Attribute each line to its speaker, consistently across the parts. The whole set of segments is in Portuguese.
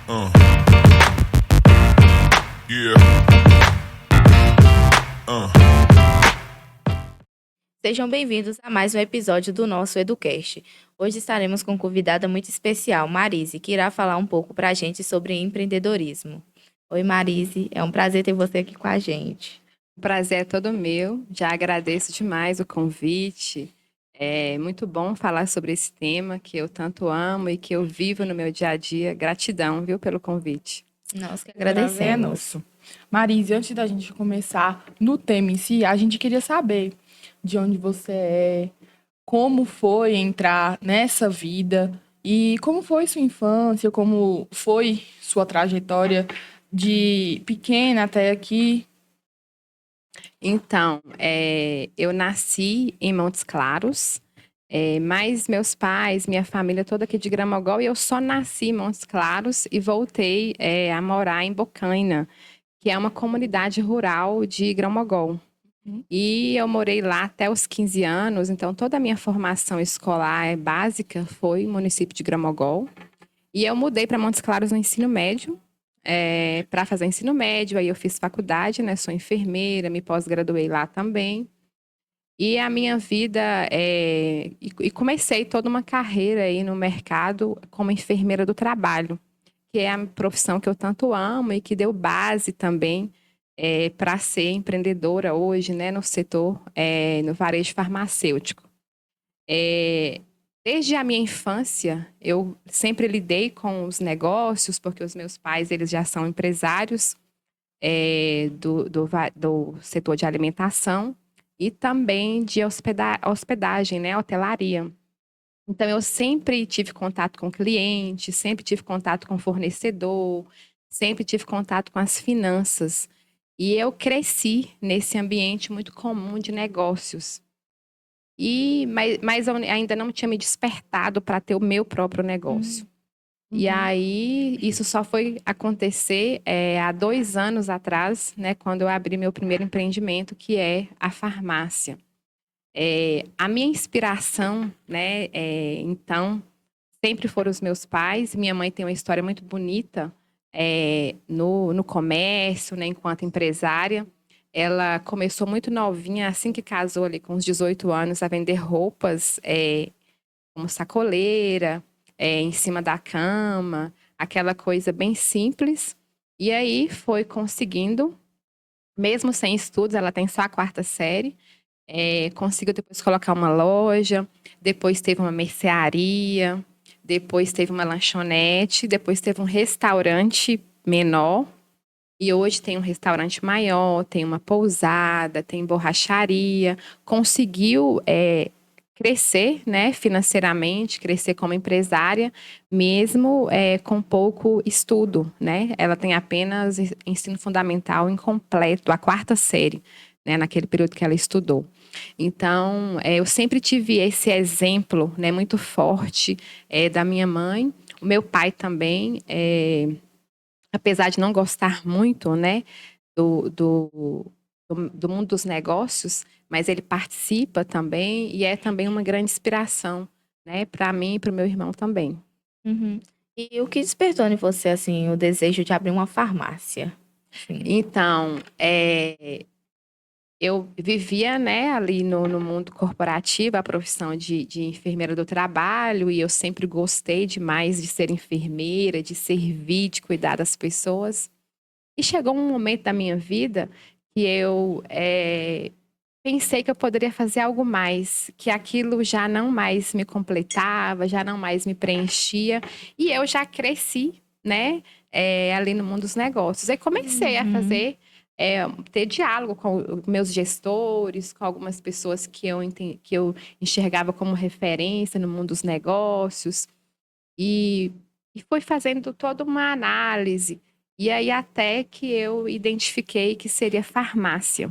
Speaker 1: Uh, yeah.
Speaker 2: Sejam bem-vindos a mais um episódio do nosso Educast. Hoje estaremos com uma convidada muito especial, Marise, que irá falar um pouco para a gente sobre empreendedorismo. Oi, Marise, é um prazer ter você aqui com a gente.
Speaker 3: O prazer é todo meu. Já agradeço demais o convite. É muito bom falar sobre esse tema que eu tanto amo e que eu vivo no meu dia a dia. Gratidão, viu, pelo convite.
Speaker 2: Nós que
Speaker 4: O prazer é
Speaker 2: agradecemos.
Speaker 4: nosso. Marise, antes da gente começar no tema em si, a gente queria saber de onde você é, como foi entrar nessa vida e como foi sua infância, como foi sua trajetória de pequena até aqui.
Speaker 3: Então, eu nasci em Montes Claros, mas meus pais, minha família toda aqui de Gramogol, e eu só nasci em Montes Claros e voltei a morar em Bocaina, que é uma comunidade rural de Gramogol. E eu morei lá até os 15 anos, então toda a minha formação escolar básica foi no município de Gramogol. E eu mudei para Montes Claros no ensino médio, para fazer ensino médio, aí eu fiz faculdade, né? Sou enfermeira, me pós-graduei lá também. E a minha vida, e comecei toda uma carreira aí no mercado como enfermeira do trabalho, que é a profissão que eu tanto amo e que deu base também para ser empreendedora hoje, né, no setor, no varejo farmacêutico. Desde a minha infância, eu sempre lidei com os negócios, porque os meus pais, eles já são empresários do setor de alimentação e também de hospedagem, né, hotelaria. Então, eu sempre tive contato com cliente, sempre tive contato com fornecedor, sempre tive contato com as finanças. E eu cresci nesse ambiente muito comum de negócios. Mas eu ainda não tinha me despertado para ter o meu próprio negócio. E aí, isso só foi acontecer há 2 anos atrás, né, quando eu abri meu primeiro empreendimento, que é a farmácia. A minha inspiração, né, então, sempre foram os meus pais. Minha mãe tem uma história muito bonita no comércio, né, enquanto empresária. Ela começou muito novinha, assim que casou ali com uns 18 anos, a vender roupas como sacoleira, em cima da cama, aquela coisa bem simples. E aí foi conseguindo, mesmo sem estudos, ela tem só a 4ª série, conseguiu depois colocar uma loja, depois teve uma mercearia, depois teve uma lanchonete, depois teve um restaurante menor, e hoje tem um restaurante maior, tem uma pousada, tem borracharia. Conseguiu crescer, né, financeiramente, crescer como empresária, mesmo com pouco estudo, né? Ela tem apenas ensino fundamental incompleto, a 4ª série, né, naquele período que ela estudou. Então, eu sempre tive esse exemplo, né, muito forte da minha mãe. O meu pai também, apesar de não gostar muito, né, do mundo dos negócios, mas ele participa também e é também uma grande inspiração, né, para mim e para o meu irmão também.
Speaker 2: Uhum. E o que despertou em você, assim, o desejo de abrir uma farmácia? Sim.
Speaker 3: Então, eu vivia, né, ali no mundo corporativo, a profissão de enfermeira do trabalho, e eu sempre gostei demais de ser enfermeira, de servir, de cuidar das pessoas. E chegou um momento da minha vida que eu pensei que eu poderia fazer algo mais, que aquilo já não mais me completava, já não mais me preenchia, e eu já cresci, né, ali no mundo dos negócios. Aí comecei a fazer, ter diálogo com meus gestores, com algumas pessoas que eu enxergava como referência no mundo dos negócios, e fui fazendo toda uma análise. E aí até que eu identifiquei que seria farmácia.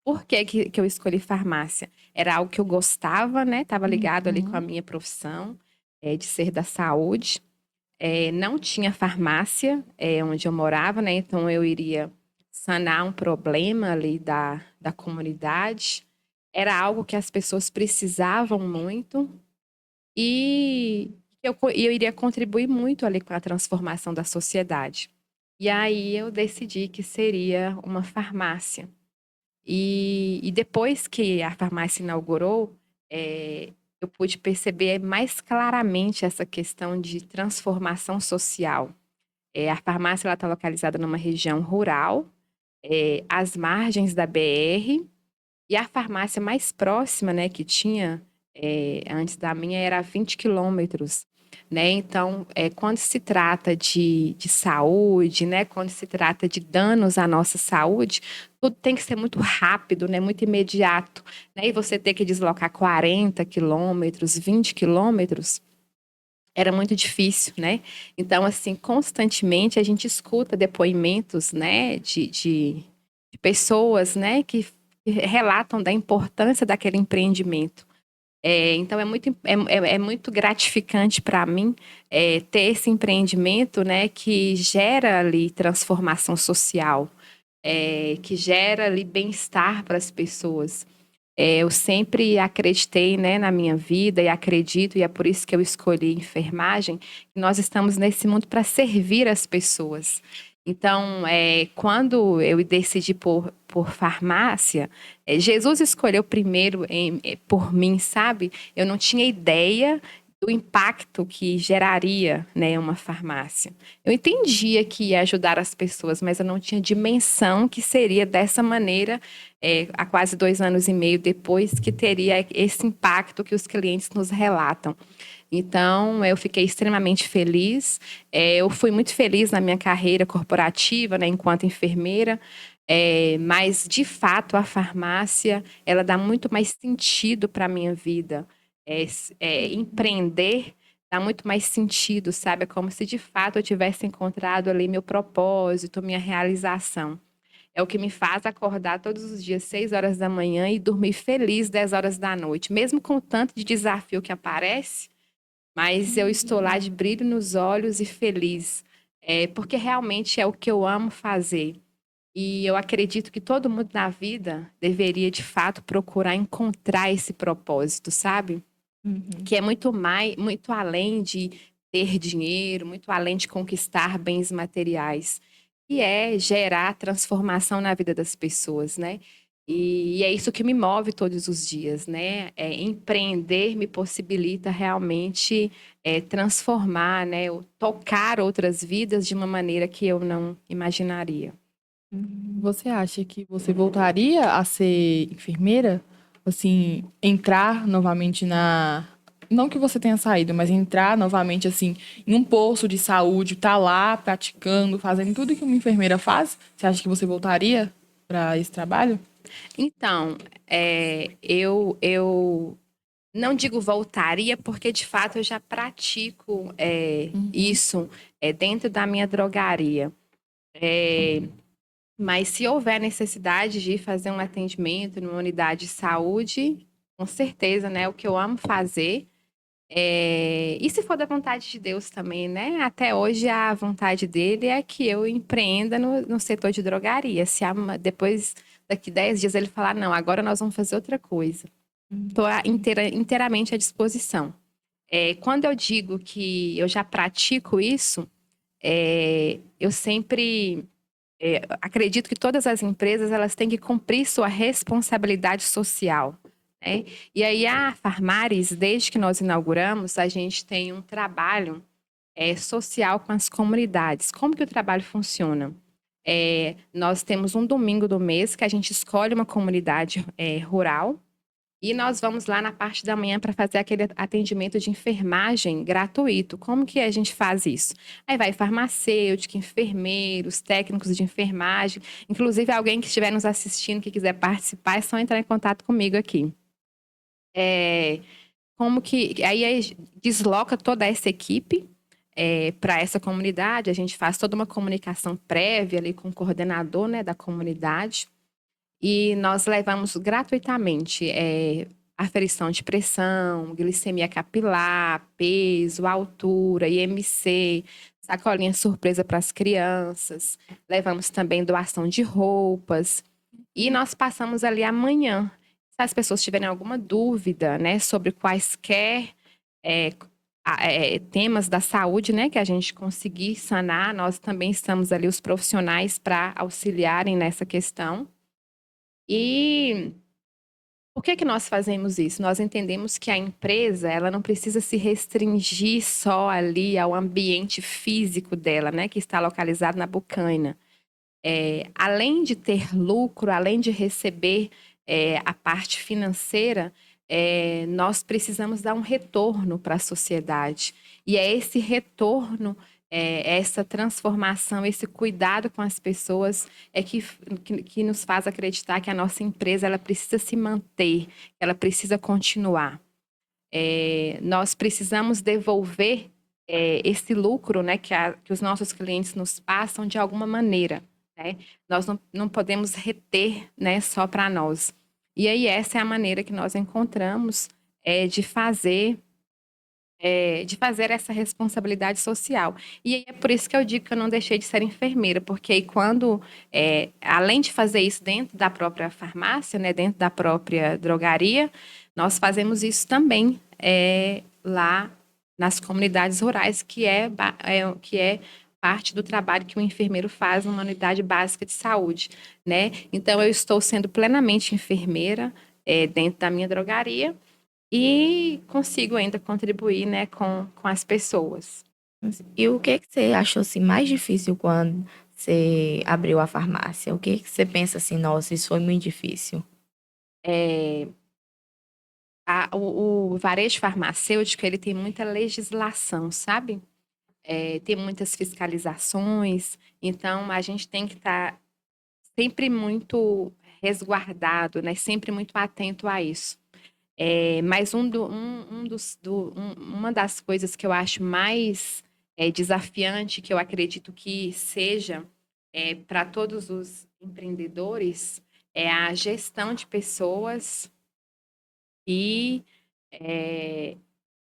Speaker 3: Por que eu escolhi farmácia? Era algo que eu gostava, né? Estava ligado ali com a minha profissão, de ser da saúde. Não tinha farmácia onde eu morava, né? Então eu iria sanar um problema ali da comunidade. Era algo que as pessoas precisavam muito e eu iria contribuir muito ali com a transformação da sociedade. E aí eu decidi que seria uma farmácia. E depois que a farmácia inaugurou, eu pude perceber mais claramente essa questão de transformação social. A farmácia está localizada numa região rural, às margens da BR, e a farmácia mais próxima, né, que tinha antes da minha era a 20 quilômetros. Né? Então, quando se trata de saúde, né? Quando se trata de danos à nossa saúde, tudo tem que ser muito rápido, né? Muito imediato. Né? E você ter que deslocar 40 quilômetros, 20 quilômetros, era muito difícil, né? Então, assim, constantemente a gente escuta depoimentos, né, de pessoas, né, que relatam da importância daquele empreendimento. Então, é muito gratificante para mim ter esse empreendimento, né, que gera ali transformação social, que gera ali bem-estar para as pessoas. Eu sempre acreditei, né, na minha vida e acredito, e é por isso que eu escolhi enfermagem, que nós estamos nesse mundo para servir as pessoas. Então, quando eu decidi por farmácia, Jesus escolheu primeiro por mim, sabe? Eu não tinha ideia do impacto que geraria, né, uma farmácia. Eu entendia que ia ajudar as pessoas, mas eu não tinha dimensão que seria dessa maneira, há quase 2 anos e meio depois, que teria esse impacto que os clientes nos relatam. Então, eu fiquei extremamente feliz. Eu fui muito feliz na minha carreira corporativa, né, enquanto enfermeira. Mas, de fato, a farmácia, ela dá muito mais sentido para a minha vida. Empreender dá muito mais sentido, sabe? É como se, de fato, eu tivesse encontrado ali meu propósito, minha realização. É o que me faz acordar todos os dias 6 horas da manhã e dormir feliz 10 horas da noite. Mesmo com o tanto de desafio que aparece, mas eu estou lá de brilho nos olhos e feliz. Porque realmente é o que eu amo fazer. E eu acredito que todo mundo na vida deveria, de fato, procurar encontrar esse propósito, sabe?
Speaker 4: Uhum.
Speaker 3: Que é muito além de ter dinheiro, muito além de conquistar bens materiais, que é gerar transformação na vida das pessoas, né? E é isso que me move todos os dias, né? Empreender me possibilita realmente transformar, né? Ou tocar outras vidas de uma maneira que eu não imaginaria.
Speaker 4: Você acha que você voltaria a ser enfermeira? Assim, entrar novamente na. Não que você tenha saído, mas entrar novamente, assim, em um posto de saúde, tá lá praticando, fazendo tudo que uma enfermeira faz? Você acha que você voltaria para esse trabalho?
Speaker 3: Então, eu não digo voltaria, porque de fato eu já pratico
Speaker 4: Uhum.
Speaker 3: isso dentro da minha drogaria. Mas se houver necessidade de fazer um atendimento numa unidade de saúde, com certeza, né? O que eu amo fazer. E se for da vontade de Deus também, né? Até hoje a vontade dele é que eu empreenda no setor de drogaria. Se depois, daqui 10 dias, ele falar, não, agora nós vamos fazer outra coisa. Estou inteiramente à disposição. Quando eu digo que eu já pratico isso, eu sempre acredito que todas as empresas elas têm que cumprir sua responsabilidade social. Né? E aí a Farmares, desde que nós inauguramos, a gente tem um trabalho social com as comunidades. Como que o trabalho funciona? Nós temos um domingo do mês que a gente escolhe uma comunidade rural e nós vamos lá na parte da manhã para fazer aquele atendimento de enfermagem gratuito. Como que a gente faz isso? Aí vai farmacêutico, enfermeiros, técnicos de enfermagem. Inclusive, alguém que estiver nos assistindo, que quiser participar, é só entrar em contato comigo aqui. Como que. Aí desloca toda essa equipe para essa comunidade. A gente faz toda uma comunicação prévia ali com o coordenador, né, da comunidade. E nós levamos gratuitamente aferição de pressão, glicemia capilar, peso, altura, IMC, sacolinha surpresa para as crianças. Levamos também doação de roupas. E nós passamos ali amanhã. Se as pessoas tiverem alguma dúvida, né, sobre quaisquer temas da saúde, né, que a gente conseguir sanar, nós também estamos ali os profissionais para auxiliarem nessa questão. E por que que nós fazemos isso? Nós entendemos que a empresa, ela não precisa se restringir só ali ao ambiente físico dela, né, que está localizado na Bocaina. Além de ter lucro, além de receber a parte financeira, nós precisamos dar um retorno para a sociedade. E é esse retorno, essa transformação, esse cuidado com as pessoas que nos faz acreditar que a nossa empresa ela precisa se manter, ela precisa continuar. Nós precisamos devolver esse lucro, né, que os nossos clientes nos passam de alguma maneira, né? Nós não podemos reter, né, só para nós. E aí essa é a maneira que nós encontramos de fazer essa responsabilidade social. E aí é por isso que eu digo que eu não deixei de ser enfermeira, porque aí quando, além de fazer isso dentro da própria farmácia, né, dentro da própria drogaria, nós fazemos isso também lá nas comunidades rurais, que é parte do trabalho que o enfermeiro faz numa unidade básica de saúde, né? Então, eu estou sendo plenamente enfermeira dentro da minha drogaria, e consigo ainda contribuir, né, com as pessoas.
Speaker 2: E o que que você achou assim, mais difícil quando você abriu a farmácia? O que que você pensa assim, nossa, isso foi muito difícil?
Speaker 3: É, o varejo farmacêutico, ele tem muita legislação, sabe? Tem muitas fiscalizações, então a gente tem que estar sempre muito resguardado, né? Sempre muito atento a isso. Mas uma das coisas que eu acho mais desafiante, que eu acredito que seja para todos os empreendedores, é a gestão de pessoas e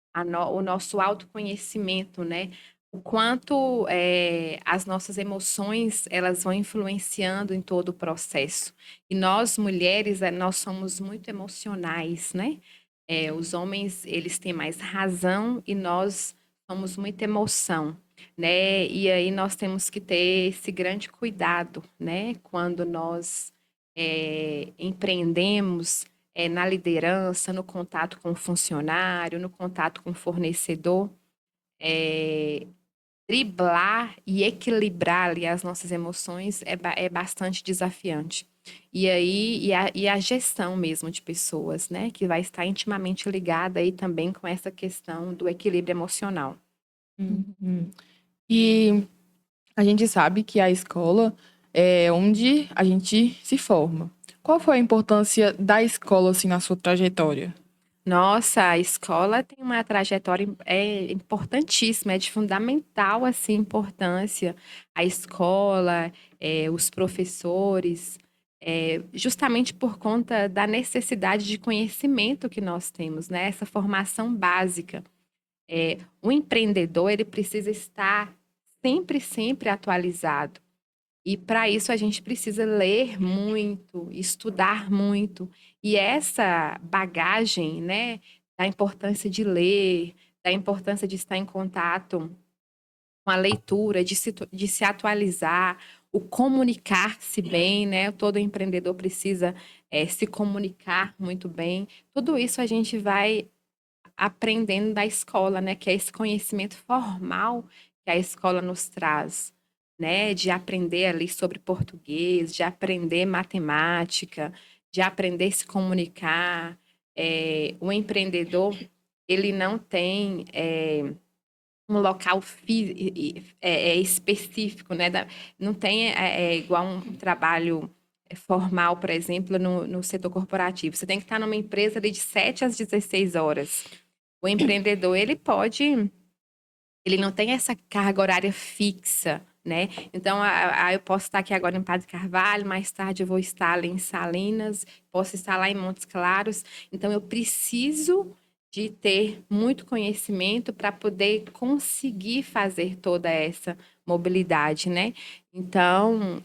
Speaker 3: o nosso autoconhecimento, né? O quanto as nossas emoções elas vão influenciando em todo o processo. E nós mulheres, nós somos muito emocionais, né? Os homens eles têm mais razão e nós somos muita emoção, né? E aí nós temos que ter esse grande cuidado, né? Quando nós empreendemos na liderança, no contato com o funcionário, no contato com o fornecedor, driblar e equilibrar ali as nossas emoções é bastante desafiante. E aí, e a gestão mesmo de pessoas, né, que vai estar intimamente ligada aí também com essa questão do equilíbrio emocional.
Speaker 2: Uhum.
Speaker 4: E a gente sabe que a escola é onde a gente se forma. Qual foi a importância da escola assim na sua trajetória?
Speaker 3: Nossa, a escola tem uma trajetória importantíssima, é de fundamental assim importância. A escola, os professores, justamente por conta da necessidade de conhecimento que nós temos, né? Essa formação básica. O empreendedor ele precisa estar sempre, sempre atualizado. E para isso a gente precisa ler muito, estudar muito. E essa bagagem, né, da importância de ler, da importância de estar em contato com a leitura, de se atualizar, o comunicar-se bem, né? Todo empreendedor precisa se comunicar muito bem. Tudo isso a gente vai aprendendo da escola, né? Que é esse conhecimento formal que a escola nos traz, né? De aprender ali sobre português, de aprender matemática, de aprender a se comunicar. O empreendedor, ele não tem um local específico, né? Não tem igual um trabalho formal, por exemplo, no setor corporativo. Você tem que estar numa empresa ali de 7 às 16 horas. O empreendedor, ele não tem essa carga horária fixa, né? Então, eu posso estar aqui agora em Padre Carvalho, mais tarde eu vou estar ali em Salinas, posso estar lá em Montes Claros. Então, eu preciso de ter muito conhecimento para poder conseguir fazer toda essa mobilidade, né? Então,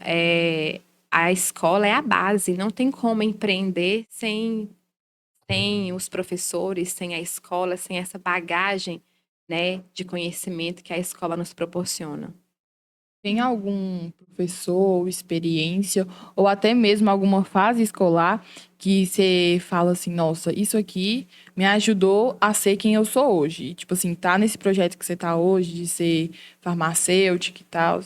Speaker 3: a escola é a base, não tem como empreender sem os professores, sem a escola, sem essa bagagem né, de conhecimento que a escola nos proporciona.
Speaker 4: Tem algum professor ou experiência, ou até mesmo alguma fase escolar que você fala assim, nossa, isso aqui me ajudou a ser quem eu sou hoje? E, tipo assim, tá nesse projeto que você tá hoje, de ser farmacêutica e tal.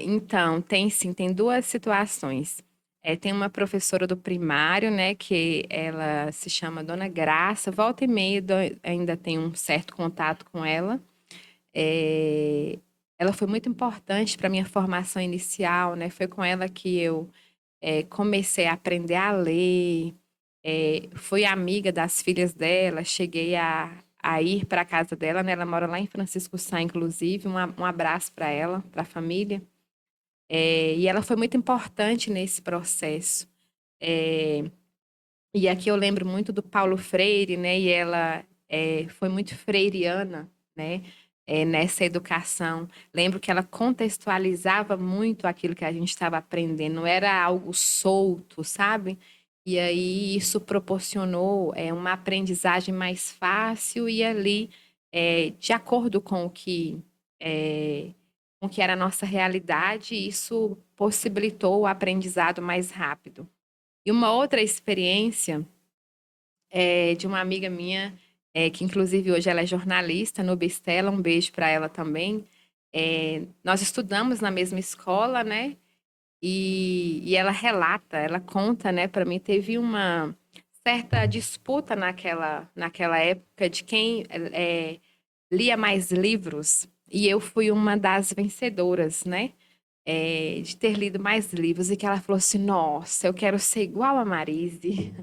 Speaker 3: Então, tem sim, tem duas situações. Tem uma professora do primário, né, que ela se chama Dona Graça, volta e meia ainda tem um certo contato com ela. É, ela foi muito importante para minha formação inicial, né? Foi com ela que eu comecei a aprender a ler, fui amiga das filhas dela, cheguei a ir para a casa dela, né? Ela mora lá em Francisco Sá, inclusive, um abraço para ela, para a família. E ela foi muito importante nesse processo. É, e aqui eu lembro muito do Paulo Freire, né? E ela foi muito freiriana, né? Nessa educação. Lembro que ela contextualizava muito aquilo que a gente estava aprendendo, não era algo solto, sabe? E aí isso proporcionou uma aprendizagem mais fácil e ali, de acordo é, com o que era a nossa realidade, isso possibilitou o aprendizado mais rápido. E uma outra experiência de uma amiga minha, que inclusive hoje ela é jornalista no Bistela, um beijo para ela também. Nós estudamos na mesma escola, né? E ela relata, ela conta, né, para mim, teve uma certa disputa naquela época de quem lia mais livros, e eu fui uma das vencedoras, né? De ter lido mais livros, e que ela falou assim: Nossa, eu quero ser igual a Marise.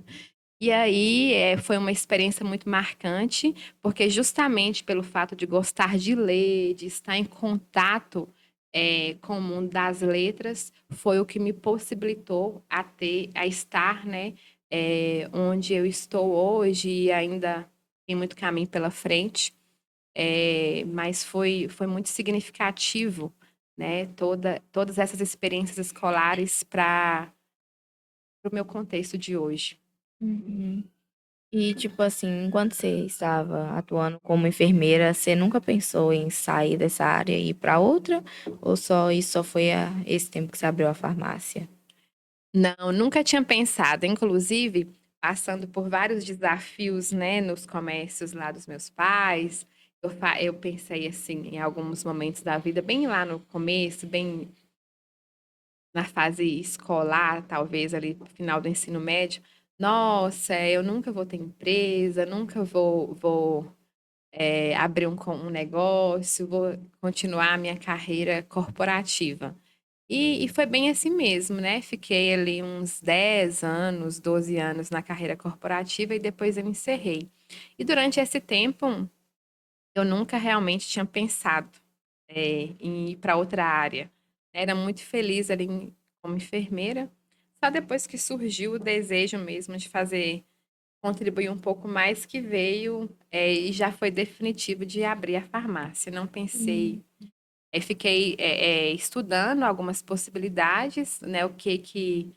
Speaker 3: E aí foi uma experiência muito marcante, porque justamente pelo fato de gostar de ler, de estar em contato com o mundo das letras, foi o que me possibilitou a estar, né, onde eu estou hoje e ainda tem muito caminho pela frente. Mas foi muito significativo, né, todas essas experiências escolares para o meu contexto de hoje.
Speaker 2: Uhum. E, tipo assim, enquanto você estava atuando como enfermeira, você nunca pensou em sair dessa área e ir para outra? Ou só isso só foi esse tempo que você abriu a farmácia?
Speaker 3: Não, nunca tinha pensado. Inclusive, passando por vários desafios, né, nos comércios lá dos meus pais, eu pensei assim, em alguns momentos da vida, bem lá no começo, bem na fase escolar, talvez ali no final do ensino médio. Nossa, eu nunca vou ter empresa, nunca vou abrir um negócio, vou continuar a minha carreira corporativa. E foi bem assim mesmo, né? Fiquei ali uns 10 anos, 12 anos na carreira corporativa e depois eu encerrei. E durante esse tempo, eu nunca realmente tinha pensado em ir para outra área. Era muito feliz ali como enfermeira. Só depois que surgiu o desejo mesmo de fazer, contribuir um pouco mais, que veio e já foi definitivo de abrir a farmácia. Não pensei
Speaker 2: Hum.
Speaker 3: fiquei estudando algumas possibilidades, né? O que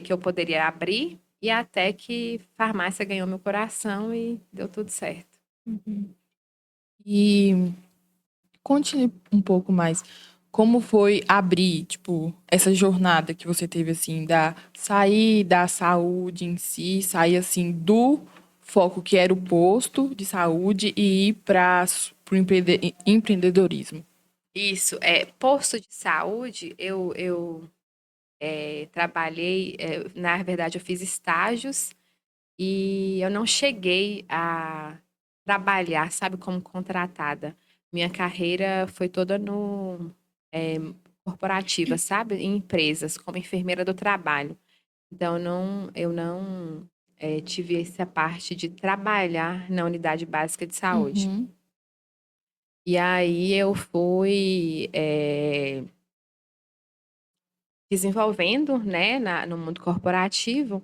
Speaker 3: eu poderia abrir, e até que farmácia ganhou meu coração e deu tudo certo.
Speaker 2: Uhum.
Speaker 4: E conte um pouco mais. Como foi abrir, tipo, essa jornada que você teve, assim, sair da saúde em si, sair, assim, do foco que era o posto de saúde e ir para o empreendedorismo?
Speaker 3: Isso, posto de saúde, eu trabalhei, na verdade, eu fiz estágios e eu não cheguei a trabalhar, sabe, como contratada. Minha carreira foi toda no eh, corporativa, sabe, em empresas, como enfermeira do trabalho. Então, eu não tive essa parte de trabalhar na unidade básica de saúde.
Speaker 4: Uhum.
Speaker 3: E aí eu fui desenvolvendo, né, no mundo corporativo,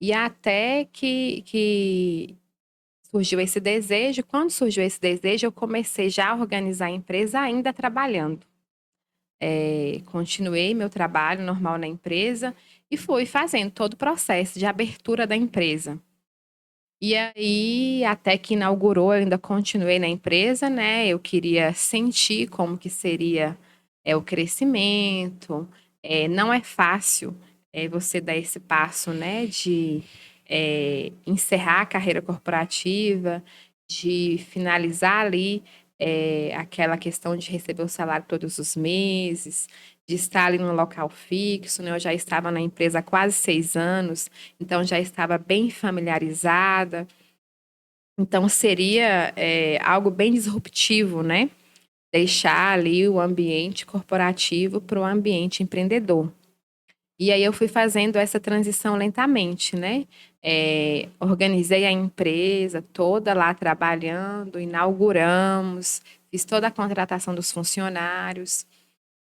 Speaker 3: e até que surgiu esse desejo. Quando surgiu esse desejo, eu comecei já a organizar a empresa ainda trabalhando. Continuei meu trabalho normal na empresa e fui fazendo todo o processo de abertura da empresa. E aí, até que inaugurou, eu ainda continuei na empresa, né? Eu queria sentir como que seria o crescimento. Não é fácil você dar esse passo, né? De encerrar a carreira corporativa, de finalizar ali aquela questão de receber o salário todos os meses, de estar ali no local fixo, né? Eu já estava na empresa há quase 6 anos, então já estava bem familiarizada. Então seria algo bem disruptivo, né? Deixar ali o ambiente corporativo para o ambiente empreendedor. E aí eu fui fazendo essa transição lentamente, né? Organizei a empresa toda lá trabalhando, inauguramos, fiz toda a contratação dos funcionários.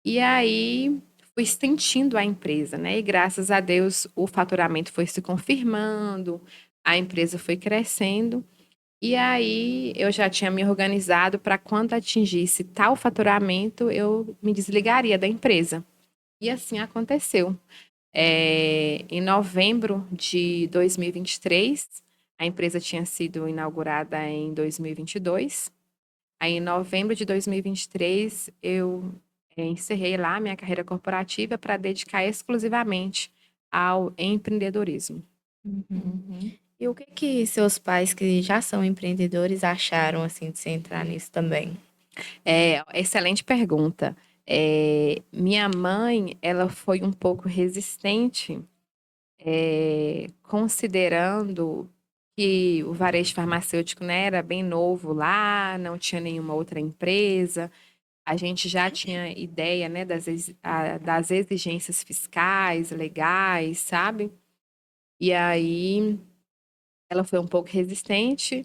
Speaker 3: E aí fui sentindo a empresa, né? E graças a Deus o faturamento foi se confirmando, a empresa foi crescendo. E aí eu já tinha me organizado para quando atingisse tal faturamento, eu me desligaria da empresa. E assim aconteceu. Em novembro de 2023, a empresa tinha sido inaugurada em 2022. Aí, em novembro de 2023, eu encerrei lá minha carreira corporativa para dedicar exclusivamente ao empreendedorismo.
Speaker 2: Uhum.
Speaker 4: Uhum.
Speaker 2: E o que que seus pais, que já são empreendedores, acharam assim de você entrar nisso também?
Speaker 3: Excelente pergunta. Minha mãe, ela foi um pouco resistente, considerando que o varejo farmacêutico, né, era bem novo lá, não tinha nenhuma outra empresa. A gente já tinha ideia, né, das exigências fiscais, legais, sabe? E aí ela foi um pouco resistente,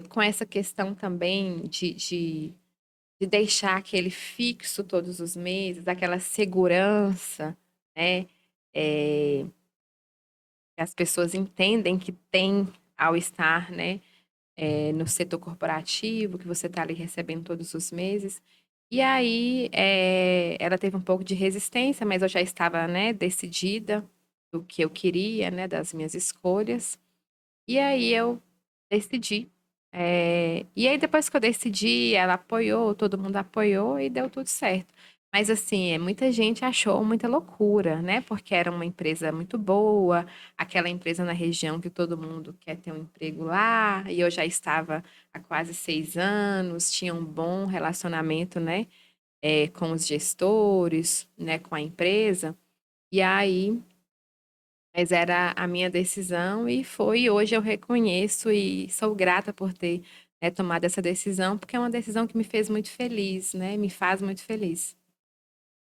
Speaker 3: com essa questão também de deixar aquele fixo todos os meses, aquela segurança, né? É, que as pessoas entendem que tem ao estar, né, no setor corporativo, que você está ali recebendo todos os meses. E aí, ela teve um pouco de resistência, mas eu já estava, né, decidida do que eu queria, né, das minhas escolhas. E aí eu decidi. E aí depois que eu decidi, ela apoiou, todo mundo apoiou e deu tudo certo. Mas assim, muita gente achou muita loucura, né? Porque era uma empresa muito boa, aquela empresa na região que todo mundo quer ter um emprego lá, e eu já estava há quase 6 anos, tinha um bom relacionamento, né? Com os gestores, né? Com a empresa. E aí mas era a minha decisão e foi, e hoje eu reconheço e sou grata por ter, tomado essa decisão, porque é uma decisão que me fez muito feliz, né? Me faz muito feliz.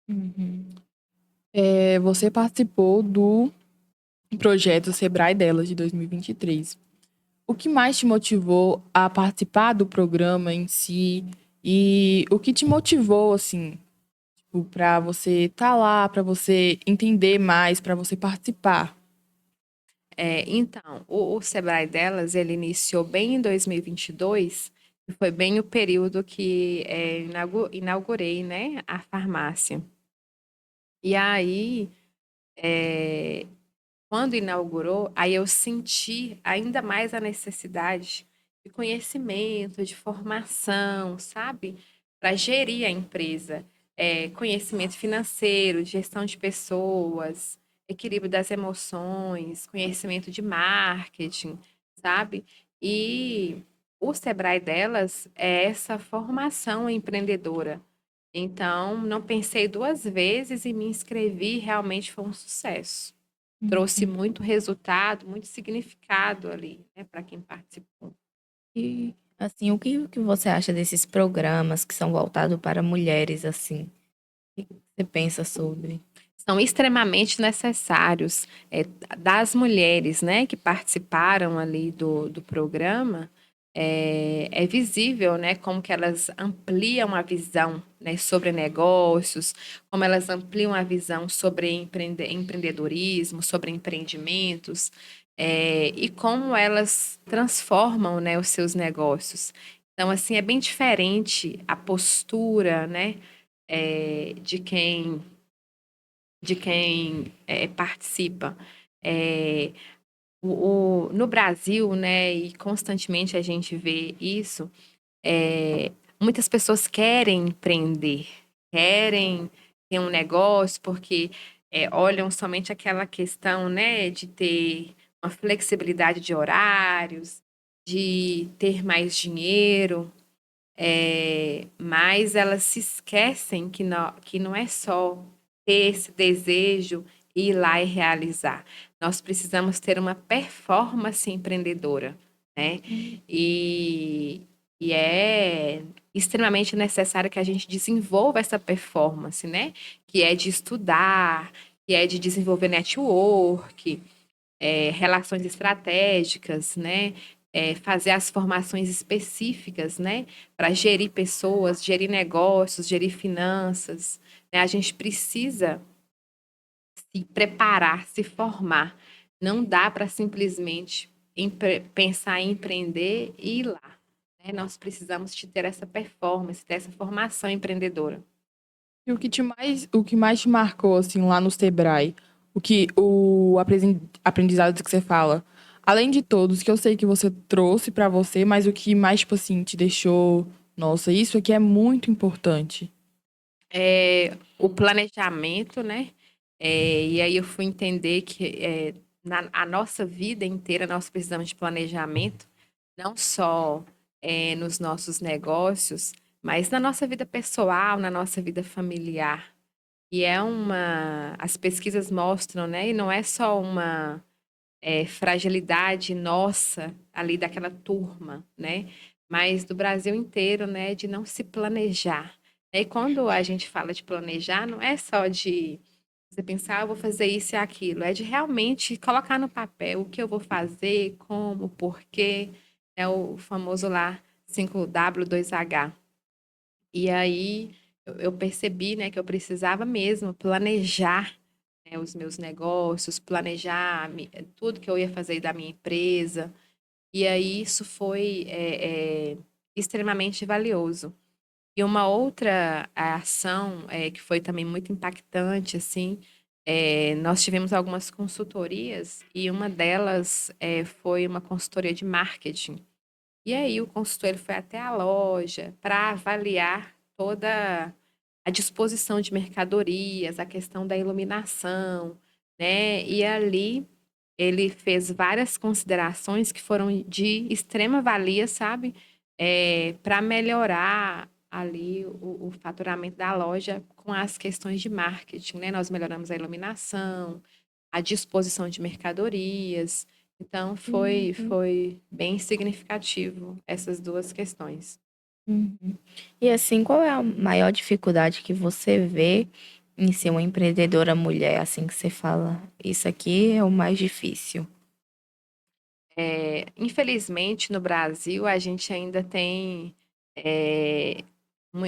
Speaker 4: Uhum. Você participou do projeto Sebrae Delas de 2023. O que mais te motivou a participar do programa em si? E o que te motivou, assim, para você estar lá, para você entender mais, para você participar?
Speaker 3: Então, o Sebrae delas, ele iniciou bem em 2022, e foi bem o período que inaugurei, né, a farmácia. E aí, é, quando inaugurou, aí eu senti ainda mais a necessidade de conhecimento, de formação, sabe? Para gerir a empresa. Conhecimento financeiro, gestão de pessoas, equilíbrio das emoções, conhecimento de marketing, sabe? E o Sebrae delas é essa formação empreendedora. Então, não pensei duas vezes e me inscrevi, realmente foi um sucesso. Trouxe muito resultado, muito significado ali, né, para quem participou.
Speaker 2: E assim, o que você acha desses programas que são voltados para mulheres assim? O que você pensa sobre?
Speaker 3: São extremamente necessários. Das mulheres, né, que participaram ali do programa, é visível, né, como que elas ampliam a visão, né, sobre negócios, como elas ampliam a visão sobre empreendedorismo, sobre empreendimentos, e como elas transformam, né, os seus negócios. Então, assim, é bem diferente a postura, né, de quem participa. No Brasil, né, e constantemente a gente vê isso, muitas pessoas querem empreender, querem ter um negócio, porque olham somente aquela questão, né, de ter uma flexibilidade de horários, de ter mais dinheiro, mas elas se esquecem que não é só ter esse desejo e ir lá e realizar. Nós precisamos ter uma performance empreendedora, né? E, e é extremamente necessário que a gente desenvolva essa performance, né? Que é de estudar, que é de desenvolver network, relações estratégicas, né? Fazer as formações específicas, né? Para gerir pessoas, gerir negócios, gerir finanças, né? A gente precisa se preparar, se formar. Não dá para simplesmente pensar em empreender e ir lá, né? Nós precisamos de ter essa performance, ter essa formação empreendedora.
Speaker 4: E o que mais te marcou, assim, lá no Sebrae? O aprendizado que você fala? Além de todos que eu sei que você trouxe pra você, mas o que mais, tipo assim, te deixou... Nossa, isso aqui é muito importante.
Speaker 3: O planejamento, né? E aí eu fui entender que a nossa vida inteira nós precisamos de planejamento, não só nos nossos negócios, mas na nossa vida pessoal, na nossa vida familiar. E as pesquisas mostram, né? E não é só uma fragilidade nossa ali daquela turma, né? Mas do Brasil inteiro, né? De não se planejar. E quando a gente fala de planejar, não é só de você pensar, eu vou fazer isso e aquilo, é de realmente colocar no papel o que eu vou fazer, como, porquê, é o famoso lá 5W2H. E aí eu percebi, né, que eu precisava mesmo planejar, né, os meus negócios, planejar tudo que eu ia fazer da minha empresa. E aí isso foi extremamente valioso. E uma outra ação que foi também muito impactante, assim, nós tivemos algumas consultorias e uma delas foi uma consultoria de marketing. E aí o consultor ele foi até a loja para avaliar toda a disposição de mercadorias, a questão da iluminação, né? E ali ele fez várias considerações que foram de extrema valia, sabe? Para melhorar ali o faturamento da loja com as questões de marketing, né? Nós melhoramos a iluminação, a disposição de mercadorias. Então,
Speaker 2: Uhum,
Speaker 3: foi bem significativo essas duas questões.
Speaker 2: uhum. E assim, qual é a maior dificuldade que você vê em ser uma empreendedora mulher, assim que você fala, isso aqui é o mais difícil?
Speaker 3: Infelizmente, no Brasil, a gente ainda tem. é,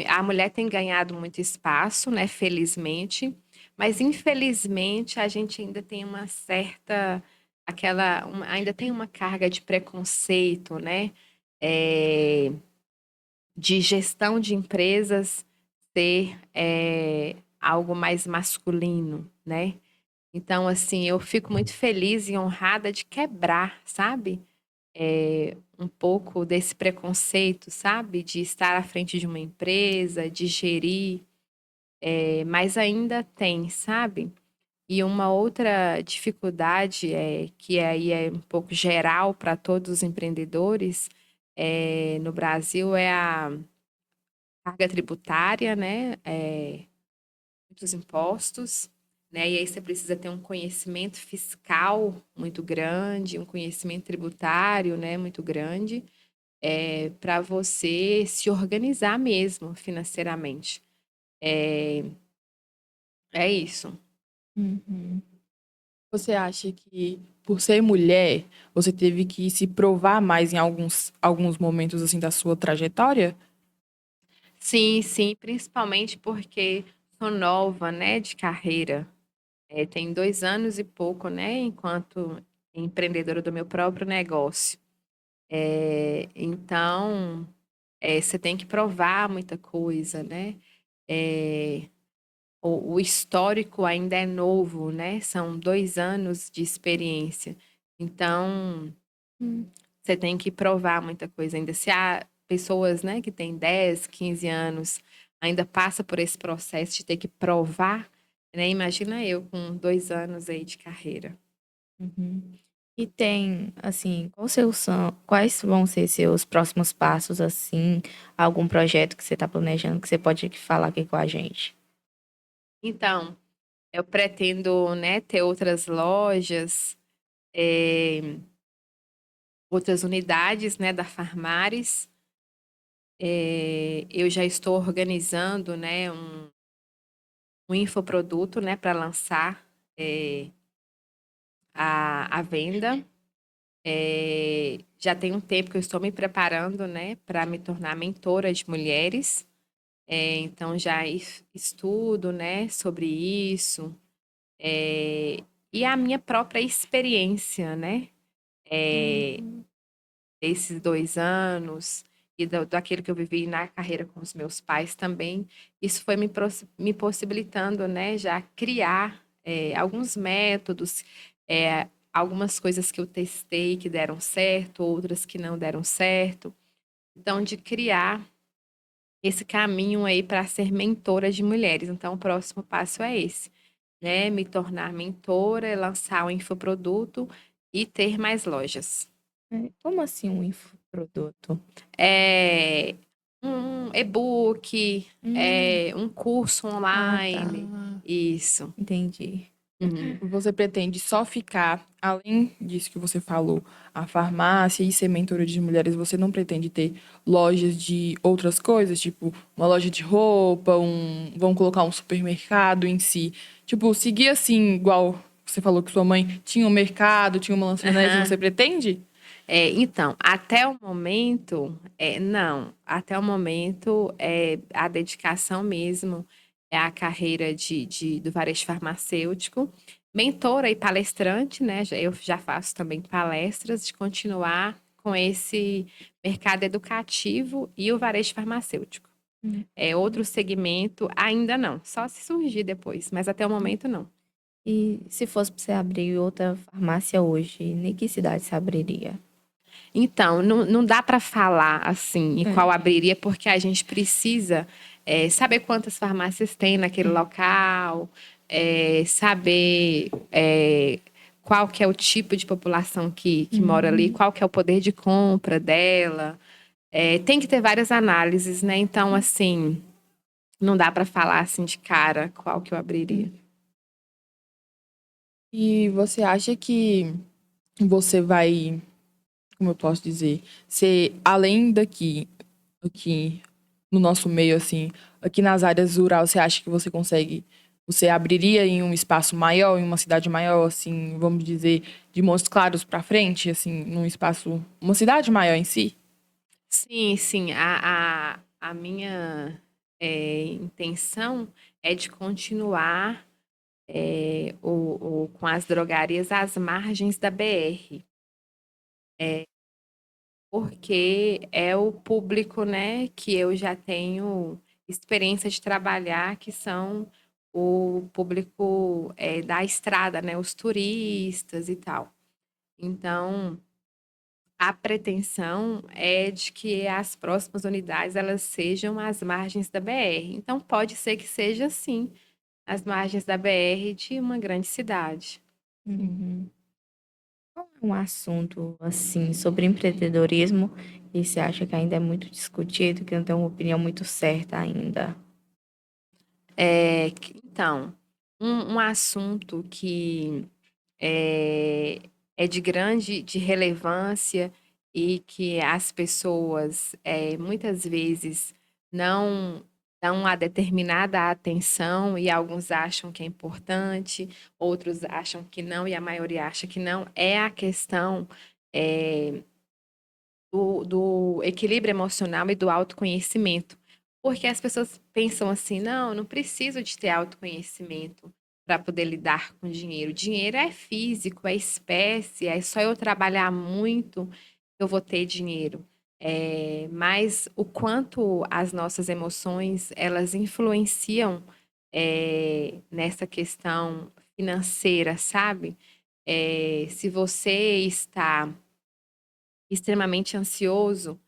Speaker 3: a mulher tem ganhado muito espaço, né? Felizmente, mas infelizmente a gente ainda tem uma certa. Ainda tem uma carga de preconceito, né? É, de gestão de empresas ser algo mais masculino, né? Então, assim, eu fico muito feliz e honrada de quebrar, sabe? Um pouco desse preconceito, sabe? De estar à frente de uma empresa, de gerir, mas ainda tem, sabe? E uma outra dificuldade que aí é um pouco geral para todos os empreendedores no Brasil é a carga tributária, né? Muitos impostos, né? E aí você precisa ter um conhecimento fiscal muito grande, um conhecimento tributário, né, muito grande, para você se organizar mesmo financeiramente. É, é isso.
Speaker 4: Uhum. Você acha que, por ser mulher, você teve que se provar mais em alguns momentos, assim, da sua trajetória?
Speaker 3: Sim, sim, principalmente porque sou nova, né, de carreira. Tem 2 anos e pouco, né, enquanto empreendedora do meu próprio negócio. Então, você tem que provar muita coisa, né? É, o histórico ainda é novo, né? São 2 anos de experiência. Então,
Speaker 2: Hum.
Speaker 3: você tem que provar muita coisa ainda. Se há pessoas, né, que têm 10, 15 anos, ainda passa por esse processo de ter que provar, né? Imagina eu com 2 anos aí de carreira.
Speaker 2: Uhum. E tem, assim, quais vão ser seus próximos passos, assim? Algum projeto que você está planejando que você pode falar aqui com a gente?
Speaker 3: Então, eu pretendo, né, ter outras lojas, eh, outras unidades, né, da Farmares. Eu já estou organizando, né, um infoproduto, né, para lançar a venda. Já tem um tempo que eu estou me preparando, né, para me tornar mentora de mulheres. Então já estudo, né, sobre isso. É, e a minha própria experiência, né,
Speaker 2: Uhum.
Speaker 3: esses 2 anos e daquilo que eu vivi na carreira com os meus pais também, isso foi me possibilitando, né, já criar alguns métodos, algumas coisas que eu testei que deram certo, outras que não deram certo. Então, de criar esse caminho aí para ser mentora de mulheres. Então, o próximo passo é esse, né? Me tornar mentora, lançar o infoproduto e ter mais lojas.
Speaker 2: Como assim um infoproduto?
Speaker 3: É um e-book,
Speaker 2: Hum.
Speaker 3: um curso
Speaker 2: Ah, tá.
Speaker 3: online. Isso.
Speaker 2: Entendi.
Speaker 3: Uhum.
Speaker 4: Você pretende só ficar, além disso que você falou, a farmácia e ser mentora de mulheres, você não pretende ter lojas de outras coisas, tipo uma loja de roupa, vamos colocar um supermercado em si. Tipo, seguir assim, igual você falou que sua mãe tinha um mercado, tinha uma lanchonete, você
Speaker 3: Aham.
Speaker 4: pretende?
Speaker 3: Então, até o momento, não. Até o momento, a dedicação mesmo é a carreira do varejo farmacêutico. Mentora e palestrante, né? Eu já faço também palestras de continuar com esse mercado educativo e o varejo farmacêutico.
Speaker 2: Hum.
Speaker 3: Outro segmento, ainda não. Só se surgir depois, mas até o momento não.
Speaker 2: E se fosse para você abrir outra farmácia hoje, em que cidade você abriria?
Speaker 3: Então, não dá para falar assim em qual
Speaker 2: É.
Speaker 3: abriria, porque a gente precisa saber quantas farmácias tem naquele local, saber qual que é o tipo de população que mora ali,
Speaker 2: Uhum.
Speaker 3: qual que é o poder de compra dela. Tem que ter várias análises, né? Então, assim, não dá para falar assim de cara qual que eu abriria.
Speaker 4: E você acha que você vai, como eu posso dizer, ser além aqui no nosso meio, assim, aqui nas áreas rurais, você acha que você abriria em um espaço maior, em uma cidade maior, assim, vamos dizer, de Montes Claros para frente, assim, num espaço, uma cidade maior em si?
Speaker 3: Sim, sim. A minha intenção é de continuar com as drogarias às margens da BR, porque é o público, né, que eu já tenho experiência de trabalhar, que são o público da estrada, né, os turistas e tal. Então, a pretensão é de que as próximas unidades elas sejam às margens da BR. Então, pode ser que seja assim, às margens da BR de uma grande cidade.
Speaker 2: Uhum. Qual é um assunto, assim, sobre empreendedorismo e você acha que ainda é muito discutido, que não tem uma opinião muito certa ainda?
Speaker 3: Então, um assunto que é, é de relevância e que as pessoas muitas vezes não dão a determinada atenção e alguns acham que é importante, outros acham que não e a maioria acha que não, é a questão é, do equilíbrio emocional e do autoconhecimento. Porque as pessoas pensam assim, não, eu não preciso de ter autoconhecimento para poder lidar com dinheiro. Dinheiro é físico, é espécie, é só eu trabalhar muito que eu vou ter dinheiro. Mas o quanto as nossas emoções, elas influenciam nessa questão financeira, sabe? Se você está extremamente ansioso,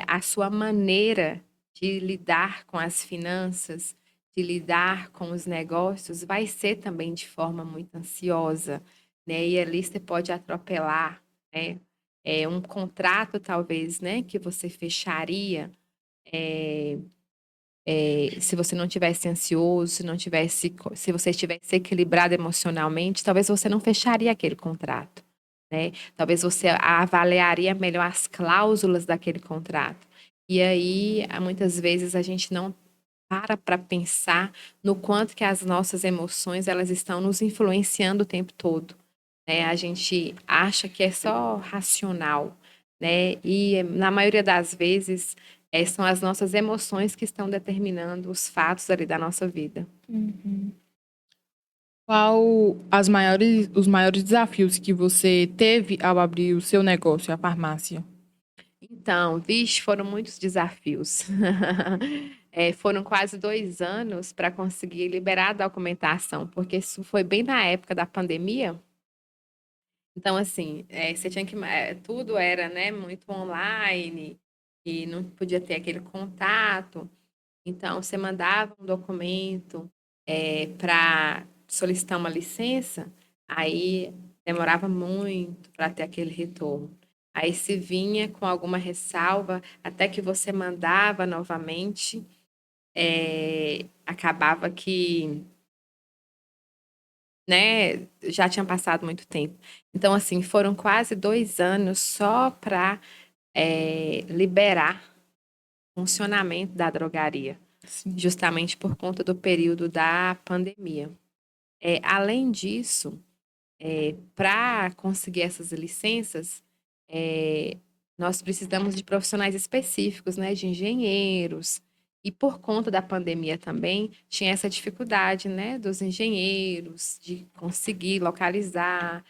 Speaker 3: a sua maneira de lidar com as finanças, de lidar com os negócios, vai ser também de forma muito ansiosa, né? E ali você pode atropelar, né? Um contrato, talvez, né? Que você fecharia, se você não tivesse ansioso, se você estivesse equilibrado emocionalmente, talvez você não fecharia aquele contrato, né? Talvez você avaliaria melhor as cláusulas daquele contrato. E aí, muitas vezes a gente não para pensar no quanto que as nossas emoções elas estão nos influenciando o tempo todo, né? A gente acha que é só racional, né? E na maioria das vezes são as nossas emoções que estão determinando os fatos ali da nossa vida.
Speaker 4: Qual os maiores desafios que você teve ao abrir o seu negócio, a farmácia?
Speaker 3: Então, vixe, foram muitos desafios. Foram quase 2 anos para conseguir liberar a documentação, porque isso foi bem na época da pandemia. Então, assim, você tinha que. Tudo era, né, muito online e não podia ter aquele contato. Então, você mandava um documento para solicitar uma licença, aí demorava muito para ter aquele retorno. Aí se vinha com alguma ressalva, até que você mandava novamente, acabava que, né, já tinha passado muito tempo. Então, assim, foram quase 2 anos só para liberar o funcionamento da drogaria,
Speaker 4: Sim.
Speaker 3: justamente por conta do período da pandemia. Além disso, para conseguir essas licenças, eh, nós precisamos de profissionais específicos, né, de engenheiros. E por conta da pandemia também, tinha essa dificuldade, né, dos engenheiros de conseguir localizar,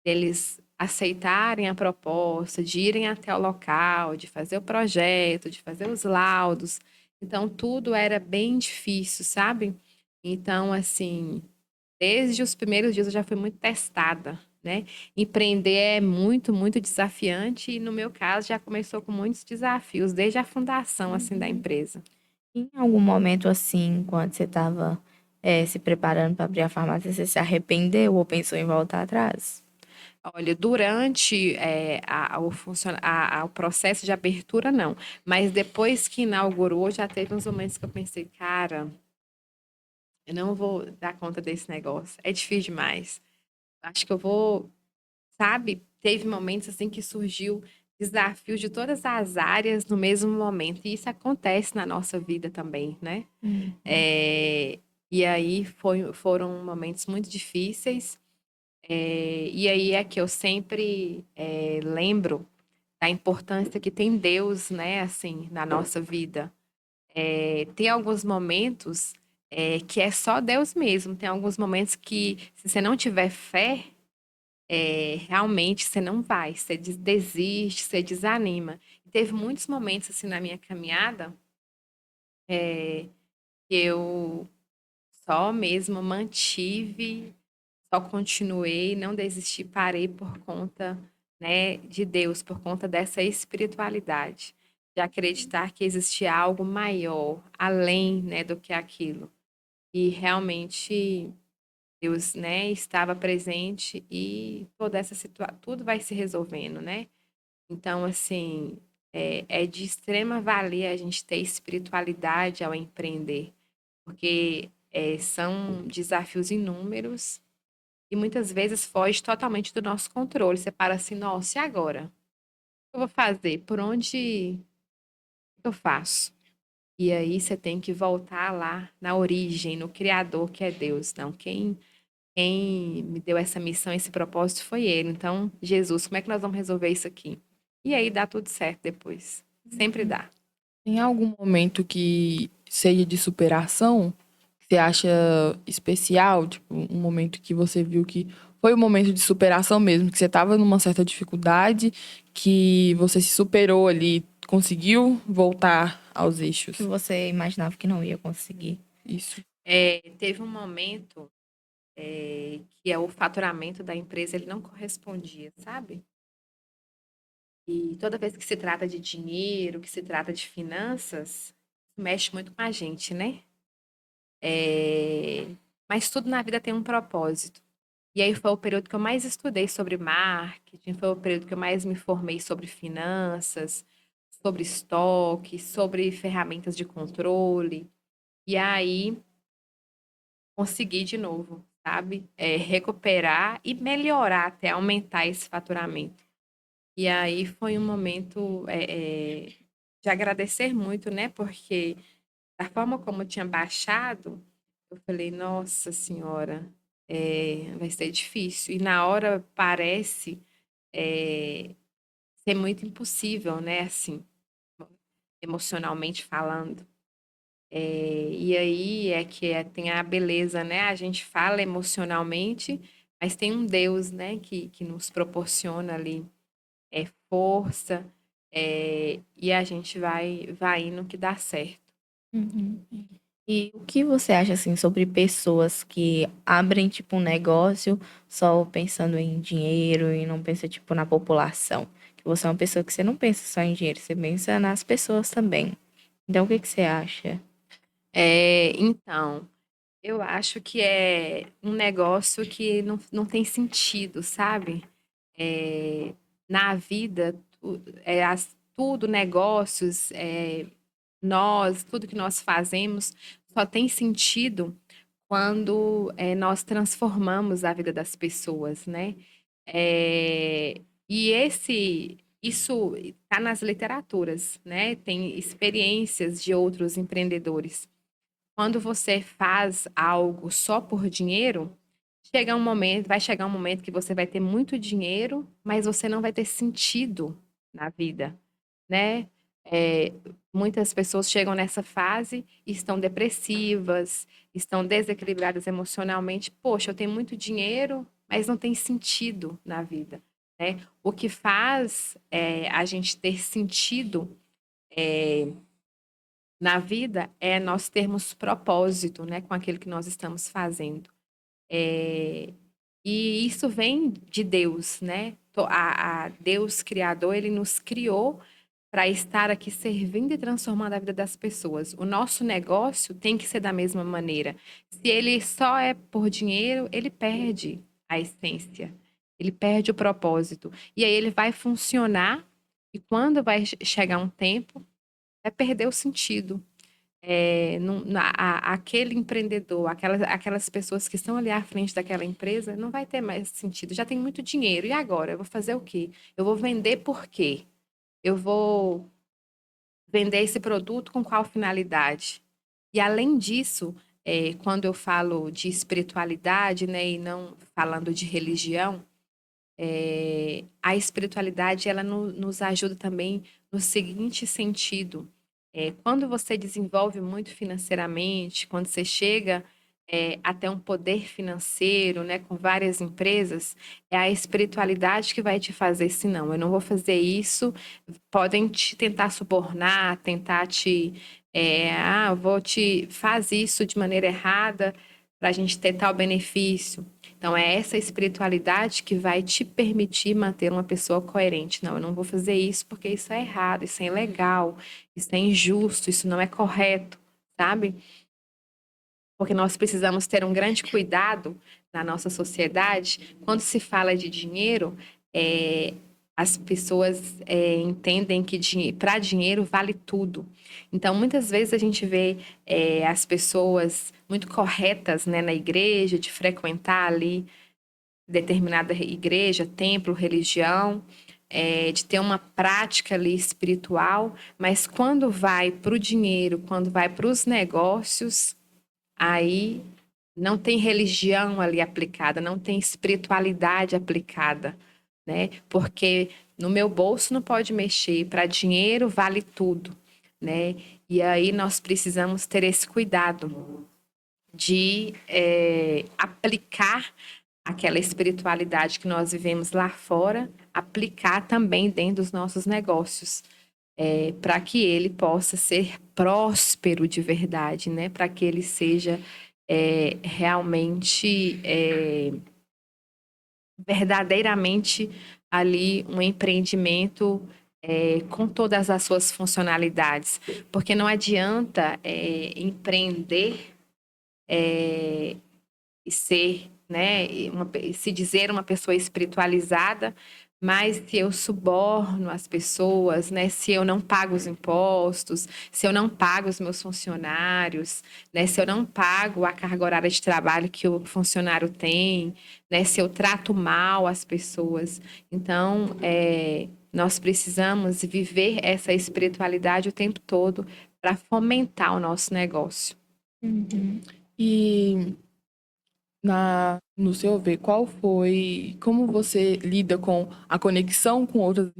Speaker 3: deles aceitarem a proposta, de irem até o local, de fazer o projeto, de fazer os laudos. Então, tudo era bem difícil, sabe? Então, assim, desde os primeiros dias eu já fui muito testada, né? Empreender é muito, muito desafiante e no meu caso já começou com muitos desafios, desde a fundação assim da empresa.
Speaker 2: Em algum momento, assim, quando você estava se preparando para abrir a farmácia, você se arrependeu ou pensou em voltar atrás?
Speaker 3: Olha, durante o processo de abertura, não. Mas depois que inaugurou, já teve uns momentos que eu pensei, cara, eu não vou dar conta desse negócio. É difícil demais. Acho que eu vou, sabe? Teve momentos assim que surgiu desafios de todas as áreas no mesmo momento. E isso acontece na nossa vida também, né? É, e aí foram momentos muito difíceis. E aí é que eu sempre lembro da importância que tem Deus, né, assim, na nossa vida. Tem alguns momentos que é só Deus mesmo. Tem alguns momentos que, se você não tiver fé, realmente você não vai. Você desiste, você desanima. Teve muitos momentos, assim, na minha caminhada que eu só mesmo mantive, só continuei, não desisti, parei por conta, né, de Deus, por conta dessa espiritualidade, de acreditar que existia algo maior, além, né, do que aquilo. E realmente Deus, né, estava presente e toda essa situação, tudo vai se resolvendo, né? Então, assim, é de extrema valia a gente ter espiritualidade ao empreender, porque são desafios inúmeros e muitas vezes foge totalmente do nosso controle. Você para assim, nossa, e agora? O que eu vou fazer? Por onde eu faço? E aí você tem que voltar lá na origem, no Criador, que é Deus. Não, quem me deu essa missão, esse propósito foi Ele. Então, Jesus, como é que nós vamos resolver isso aqui? E aí dá tudo certo depois. Sempre dá.
Speaker 4: Tem algum momento que seja de superação que você acha especial? Tipo, um momento que você viu que foi um momento de superação mesmo, que você estava numa certa dificuldade, que você se superou ali, conseguiu voltar aos
Speaker 2: Que
Speaker 4: eixos.
Speaker 2: você imaginava que não ia conseguir?
Speaker 4: Isso.
Speaker 3: Teve um momento que é o faturamento da empresa, ele não correspondia, sabe? E toda vez que se trata de dinheiro, que se trata de finanças, mexe muito com a gente, né? Mas tudo na vida tem um propósito. E aí foi o período que eu mais estudei sobre marketing, foi o período que eu mais me formei sobre finanças, sobre estoque, sobre ferramentas de controle. E aí consegui de novo, sabe? Recuperar e melhorar até aumentar esse faturamento. E aí foi um momento de agradecer muito, né? Porque da forma como eu tinha baixado, eu falei, nossa senhora, vai ser difícil. E na hora parece é, ser muito impossível, né? Assim, emocionalmente falando. E aí tem a beleza, né? A gente fala emocionalmente, mas tem um Deus, né? Que nos proporciona ali força, e a gente vai indo que dá certo.
Speaker 2: Uhum. E o que você acha, assim, sobre pessoas que abrem, tipo, um negócio só pensando em dinheiro e não pensa, tipo, na população? Que você é uma pessoa que você não pensa só em dinheiro, você pensa nas pessoas também. Então, o que que você acha?
Speaker 3: Então, eu acho que é um negócio que não tem sentido, sabe? É, na vida, tudo, negócios, tudo que nós fazemos só tem sentido quando nós transformamos a vida das pessoas, né? E isso está nas literaturas, né? Tem experiências de outros empreendedores. Quando você faz algo só por dinheiro, vai chegar um momento que você vai ter muito dinheiro, mas você não vai ter sentido na vida, né? É, muitas pessoas chegam nessa fase e estão depressivas, estão desequilibradas emocionalmente. Poxa, eu tenho muito dinheiro, mas não tem sentido na vida, né? O que faz a gente ter sentido na vida é nós termos propósito, né, com aquilo que nós estamos fazendo. É, e isso vem de Deus, né? A Deus Criador, ele nos criou para estar aqui servindo e transformando a vida das pessoas. O nosso negócio tem que ser da mesma maneira. Se ele só é por dinheiro, ele perde a essência, ele perde o propósito. E aí ele vai funcionar, e quando vai chegar um tempo, vai perder o sentido. Aquele empreendedor, aquelas pessoas que estão ali à frente daquela empresa, não vai ter mais sentido. Já tem muito dinheiro. E agora? Eu vou fazer o quê? Eu vou vender por quê? Eu vou vender esse produto com qual finalidade? E além disso, quando eu falo de espiritualidade, né, e não falando de religião, a espiritualidade ela nos ajuda também no seguinte sentido: quando você desenvolve muito financeiramente, quando você chega até um poder financeiro, né, com várias empresas, é a espiritualidade que vai te fazer, se não, eu não vou fazer isso, podem te tentar subornar, tentar faz isso de maneira errada para a gente ter tal benefício. Então, é essa espiritualidade que vai te permitir manter uma pessoa coerente. Não, eu não vou fazer isso porque isso é errado, isso é ilegal, isso é injusto, isso não é correto, sabe? Porque nós precisamos ter um grande cuidado na nossa sociedade. Quando se fala de dinheiro, é, as pessoas entendem que para dinheiro vale tudo. Então, muitas vezes a gente vê as pessoas muito corretas, né, na igreja, de frequentar ali determinada igreja, templo, religião, de ter uma prática ali espiritual, mas quando vai para o dinheiro, quando vai para os negócios, aí não tem religião ali aplicada, não tem espiritualidade aplicada, né? Porque no meu bolso não pode mexer, para dinheiro vale tudo, né? E aí nós precisamos ter esse cuidado de aplicar aquela espiritualidade que nós vivemos lá fora, aplicar também dentro dos nossos negócios, para que ele possa ser próspero de verdade, né? Para que ele seja realmente verdadeiramente ali um empreendimento com todas as suas funcionalidades. Porque não adianta empreender e ser, né, se dizer uma pessoa espiritualizada, mas se eu suborno as pessoas, né, se eu não pago os impostos, se eu não pago os meus funcionários, né, se eu não pago a carga horária de trabalho que o funcionário tem, né, se eu trato mal as pessoas. Então, nós precisamos viver essa espiritualidade o tempo todo para fomentar o nosso negócio.
Speaker 4: E no seu ver, como você lida com a conexão com outras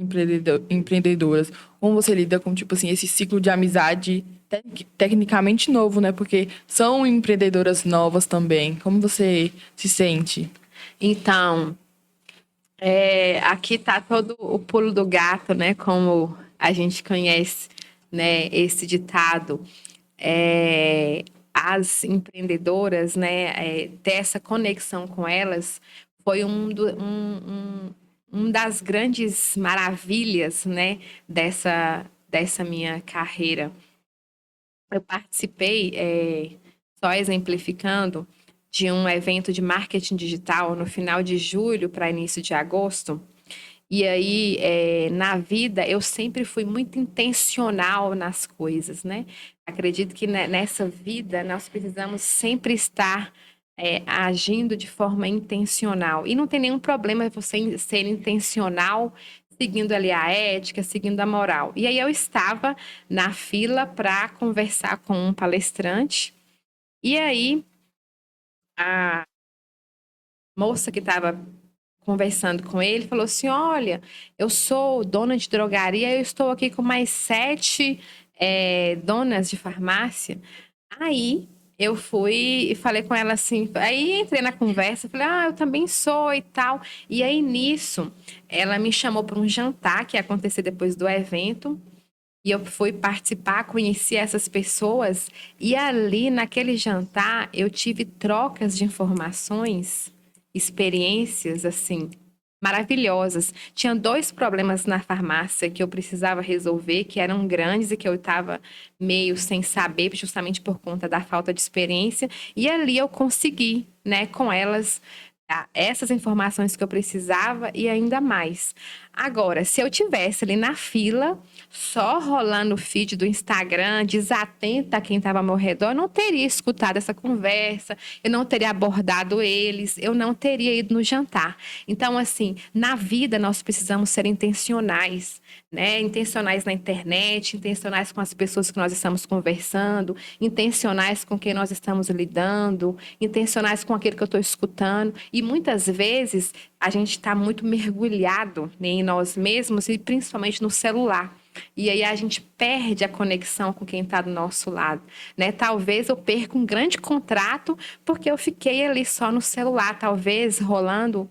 Speaker 4: empreendedoras? Como você lida com, tipo assim, esse ciclo de amizade tecnicamente novo, né? Porque são empreendedoras novas também. Como você se sente?
Speaker 3: Então, aqui está todo o pulo do gato, né? Como a gente conhece, né? Esse ditado. As empreendedoras, né? Ter essa conexão com elas foi um das grandes maravilhas, né? Dessa minha carreira. Eu participei, só exemplificando, de um evento de marketing digital no final de julho para início de agosto. E aí, na vida, eu sempre fui muito intencional nas coisas, né? Acredito que nessa vida nós precisamos sempre estar agindo de forma intencional. E não tem nenhum problema você ser intencional, seguindo ali a ética, seguindo a moral. E aí eu estava na fila para conversar com um palestrante. E aí a moça que estava conversando com ele, falou assim: olha, eu sou dona de drogaria, eu estou aqui com mais 7 donas de farmácia. Aí eu fui e falei com ela assim, aí entrei na conversa, falei, eu também sou e tal. E aí nisso, ela me chamou para um jantar que ia acontecer depois do evento. E eu fui participar, conheci essas pessoas, e ali naquele jantar eu tive trocas de informações, experiências assim maravilhosas. Tinha 2 problemas na farmácia que eu precisava resolver, que eram grandes e que eu estava meio sem saber, justamente por conta da falta de experiência, e ali eu consegui, né, com elas essas informações que eu precisava e ainda mais. Agora, se eu tivesse ali na fila, só rolando o feed do Instagram, desatenta a quem estava ao meu redor, eu não teria escutado essa conversa, eu não teria abordado eles, eu não teria ido no jantar. Então, assim, na vida nós precisamos ser intencionais, né? Intencionais na internet, intencionais com as pessoas que nós estamos conversando, intencionais com quem nós estamos lidando, intencionais com aquilo que eu estou escutando. E muitas vezes a gente está muito mergulhado, né, em nós mesmos e principalmente no celular. E aí a gente perde a conexão com quem está do nosso lado, né? Talvez eu perca um grande contrato porque eu fiquei ali só no celular, talvez rolando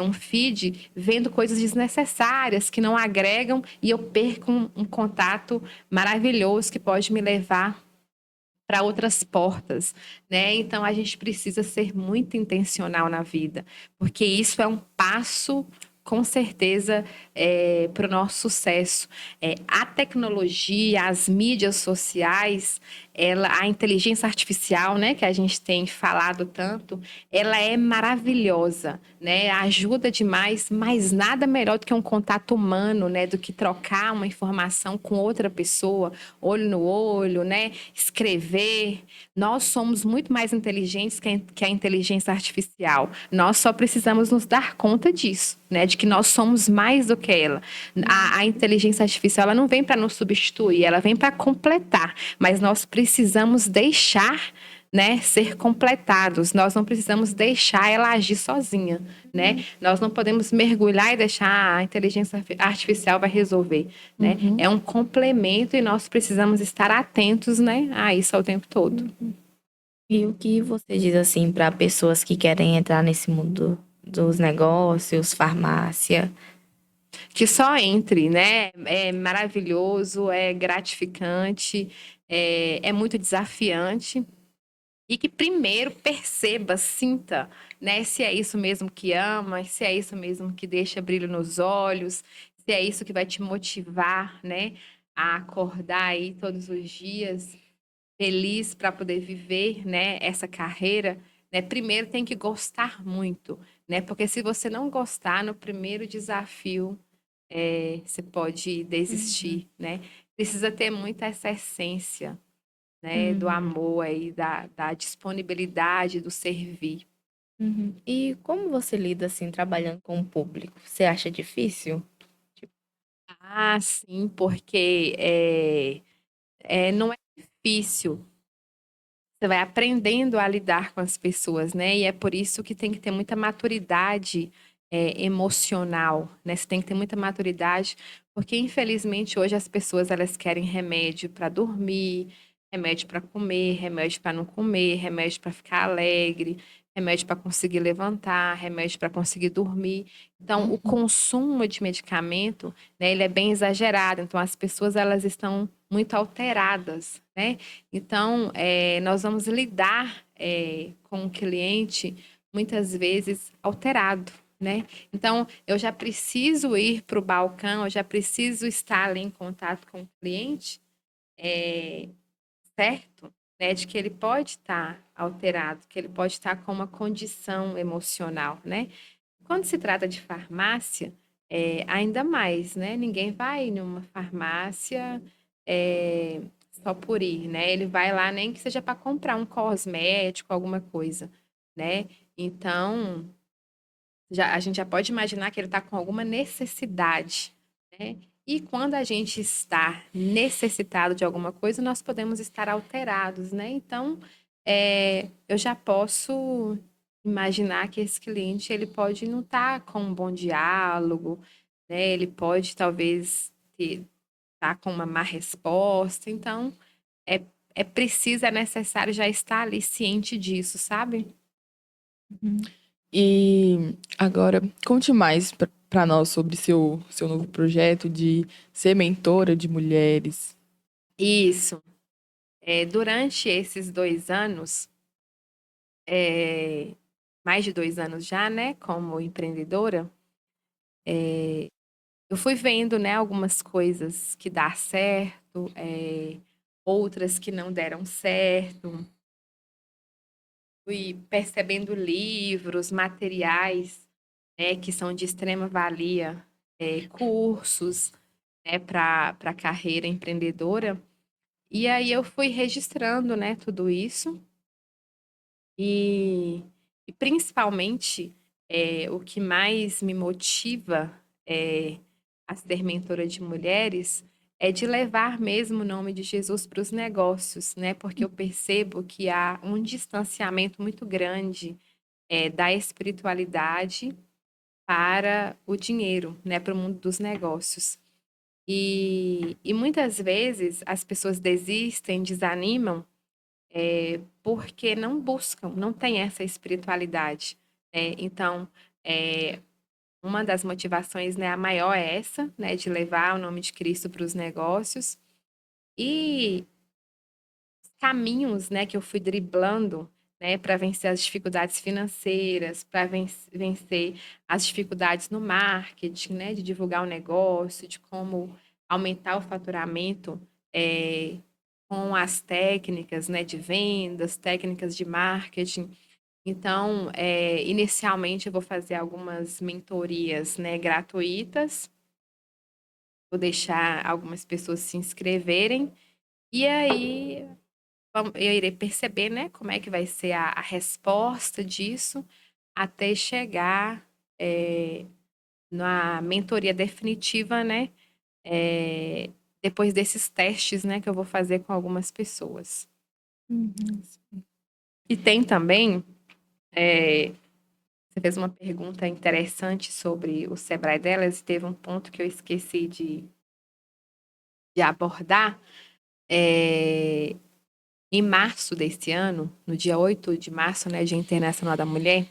Speaker 3: um feed, vendo coisas desnecessárias que não agregam e eu perco um contato maravilhoso que pode me levar para outras portas, né? Então a gente precisa ser muito intencional na vida, porque isso é um passo com certeza para o nosso sucesso. A tecnologia, as mídias sociais, a inteligência artificial, né, que a gente tem falado tanto, ela é maravilhosa, né? Ajuda demais, mas nada melhor do que um contato humano, né? Do que trocar uma informação com outra pessoa, olho no olho, né? Escrever. Nós somos muito mais inteligentes que a inteligência artificial. Nós só precisamos nos dar conta disso, né? De que nós somos mais do que ela. A inteligência artificial, ela não vem para nos substituir, ela vem para completar, mas nós precisamos deixar, né, ser completados. Nós não precisamos deixar ela agir sozinha, né? Nós não podemos mergulhar e deixar a inteligência artificial vai resolver, né? É um complemento e nós precisamos estar atentos, né, a isso ao tempo todo.
Speaker 2: E o que você diz assim para pessoas que querem entrar nesse mundo dos negócios, farmácia?
Speaker 3: Que só entre, né? É maravilhoso, é gratificante, é muito desafiante, e que primeiro perceba, sinta, né, se é isso mesmo que ama, se é isso mesmo que deixa brilho nos olhos, se é isso que vai te motivar, né, a acordar aí todos os dias feliz para poder viver, né, essa carreira, né? Primeiro tem que gostar muito, né? Porque se você não gostar no primeiro desafio, você pode
Speaker 2: Uhum,
Speaker 3: desistir, né? Precisa ter muita essa essência, né, do
Speaker 2: uhum,
Speaker 3: amor aí, da disponibilidade, do servir.
Speaker 2: uhum. E como você lida assim trabalhando com o público? Você acha difícil? Tipo,
Speaker 3: Ah, sim, porque não é difícil. Você vai aprendendo a lidar com as pessoas, né? E é por isso que tem que ter muita maturidade, emocional, né? Você tem que ter muita maturidade, porque infelizmente hoje as pessoas elas querem remédio para dormir, remédio para comer, remédio para não comer, remédio para ficar alegre, remédio para conseguir levantar, remédio para conseguir dormir. Então, o
Speaker 2: uhum,
Speaker 3: consumo de medicamento, né, ele é bem exagerado. Então, as pessoas elas estão muito alteradas, né? Então, nós vamos lidar com o cliente muitas vezes alterado, né? Então, eu já preciso ir para o balcão, eu já preciso estar ali em contato com o cliente, certo? Né? De que ele pode estar alterado, que ele pode estar com uma condição emocional, né? Quando se trata de farmácia, ainda mais, né? Ninguém vai numa farmácia só por ir, né? Ele vai lá nem que seja para comprar um cosmético, alguma coisa, né? Então, a gente já pode imaginar que ele está com alguma necessidade, né? E quando a gente está necessitado de alguma coisa, nós podemos estar alterados, né? Então, eu já posso imaginar que esse cliente ele pode não estar com um bom diálogo, né? Ele pode talvez estar com uma má resposta. Então, é, é preciso, é necessário já estar ali ciente disso, sabe?
Speaker 2: uhum.
Speaker 4: E agora, conte mais para nós sobre seu novo projeto de ser mentora de mulheres.
Speaker 3: Isso. Durante esses 2 anos, é, mais de 2 anos já, né, como empreendedora, eu fui vendo, né, algumas coisas que dá certo, outras que não deram certo. Fui percebendo livros, materiais, né, que são de extrema valia, cursos, né, para a carreira empreendedora. E aí eu fui registrando, né, tudo isso e, e principalmente o que mais me motiva a ser mentora de mulheres é de levar mesmo o nome de Jesus para os negócios, né? Porque eu percebo que há um distanciamento muito grande da espiritualidade para o dinheiro, né? Para o mundo dos negócios. E muitas vezes as pessoas desistem, desanimam, porque não buscam, não têm essa espiritualidade. Então, é, uma das motivações, né, a maior é essa, né, de levar o nome de Cristo para os negócios. E caminhos, né, que eu fui driblando, né, para vencer as dificuldades financeiras, para vencer as dificuldades no marketing, né, de divulgar o negócio, de como aumentar o faturamento, com as técnicas, né, de vendas, técnicas de marketing. Então, inicialmente eu vou fazer algumas mentorias, né, gratuitas, vou deixar algumas pessoas se inscreverem, e aí eu irei perceber, né, como é que vai ser a resposta disso até chegar na mentoria definitiva, né, eh, depois desses testes, né, que eu vou fazer com algumas pessoas.
Speaker 2: Uhum.
Speaker 3: E tem também, você fez uma pergunta interessante sobre o Sebrae delas, e teve um ponto que eu esqueci de abordar. Eh, Em março desse ano, no dia 8 de março, né, Dia Internacional da Mulher,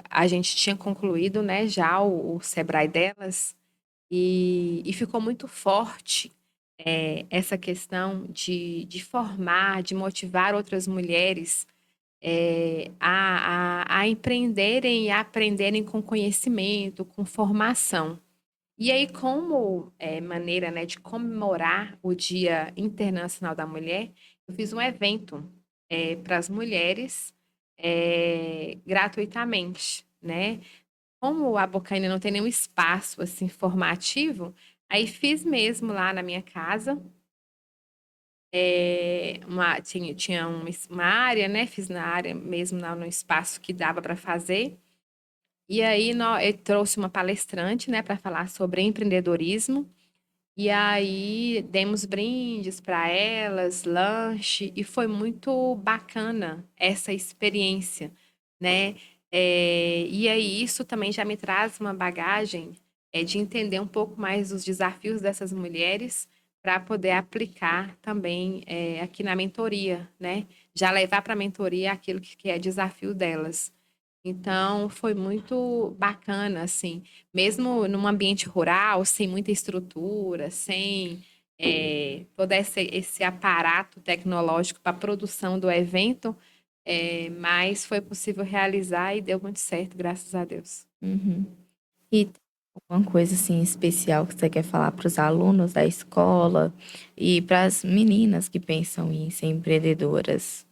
Speaker 3: a gente tinha concluído, né, já o Sebrae delas e ficou muito forte essa questão de formar, de motivar outras mulheres a empreenderem e a aprenderem com conhecimento, com formação. E aí, como maneira, né, de comemorar o Dia Internacional da Mulher, eu fiz um evento para as mulheres gratuitamente, né? Como a Bocaina não tem nenhum espaço assim formativo, aí fiz mesmo lá na minha casa. Tinha uma área, né? Fiz na área mesmo, no espaço que dava para fazer. E aí eu trouxe uma palestrante, né, para falar sobre empreendedorismo. E aí demos brindes para elas, lanche, e foi muito bacana essa experiência, né? E aí isso também já me traz uma bagagem de entender um pouco mais os desafios dessas mulheres para poder aplicar também aqui na mentoria, né? Já levar para a mentoria aquilo que é desafio delas. Então, foi muito bacana, assim, mesmo num ambiente rural, sem muita estrutura, sem todo esse aparato tecnológico para a produção do evento, mas foi possível realizar e deu muito certo, graças a Deus.
Speaker 2: Uhum. E tem alguma coisa assim especial que você quer falar para os alunos da escola e para as meninas que pensam em ser empreendedoras?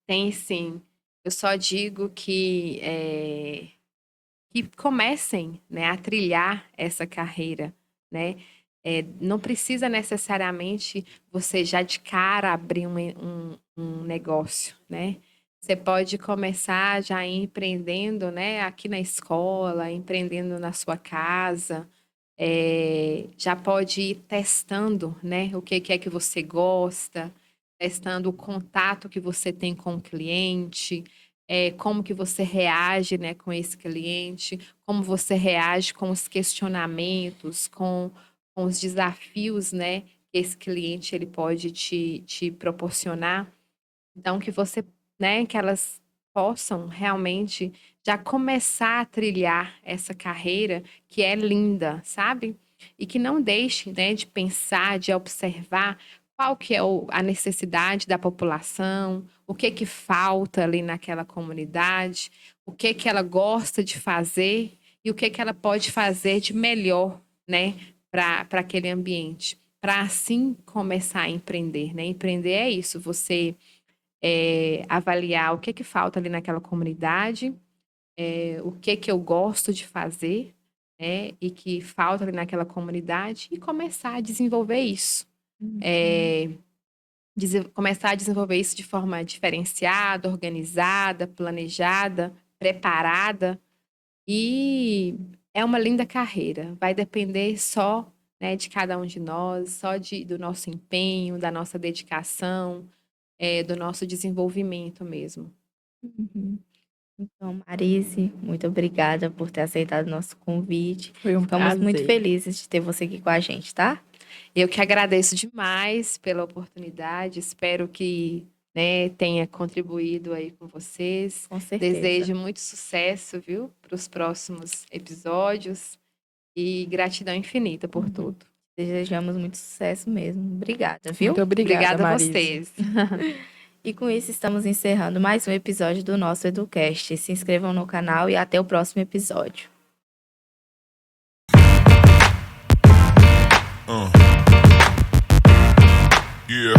Speaker 3: Tem sim. Eu só digo que comecem, né, a trilhar essa carreira, né? Não precisa necessariamente você já de cara abrir um negócio, né? Você pode começar já empreendendo, né, aqui na escola, empreendendo na sua casa, já pode ir testando, né, o que é que você gosta, testando o contato que você tem com o cliente, como que você reage, né, com esse cliente, como você reage com os questionamentos, com os desafios, né, que esse cliente ele pode te proporcionar. Então, que você, né, que elas possam realmente já começar a trilhar essa carreira que é linda, sabe? E que não deixem, né, de pensar, de observar qual que é a necessidade da população, o que falta ali naquela comunidade, o que ela gosta de fazer e o que ela pode fazer de melhor, né, para aquele ambiente, para assim começar a empreender, né? Empreender é isso, você avaliar o que falta ali naquela comunidade, o que eu gosto de fazer, né, e que falta ali naquela comunidade, e começar a desenvolver isso. Começar a desenvolver isso de forma diferenciada, organizada, planejada, preparada. E é uma linda carreira. Vai depender só, né, de cada um de nós, só do nosso empenho, da nossa dedicação, do nosso desenvolvimento mesmo.
Speaker 2: Uhum. Então, Marise, muito obrigada por ter aceitado o nosso convite.
Speaker 4: Foi um
Speaker 2: Ficamos muito
Speaker 4: prazer.
Speaker 2: felizes de ter você aqui com a gente, tá?
Speaker 3: Eu que agradeço demais pela oportunidade. Espero que, né, tenha contribuído aí com vocês.
Speaker 2: Com certeza.
Speaker 3: Desejo muito sucesso, viu, para os próximos episódios. E gratidão infinita por tudo.
Speaker 2: Desejamos muito sucesso mesmo. Obrigada, viu?
Speaker 4: Muito obrigada,
Speaker 3: Obrigada a
Speaker 4: Marise.
Speaker 3: vocês.
Speaker 2: E com isso estamos encerrando mais um episódio do nosso Educast. Se inscrevam no canal e até o próximo episódio.
Speaker 1: Yeah.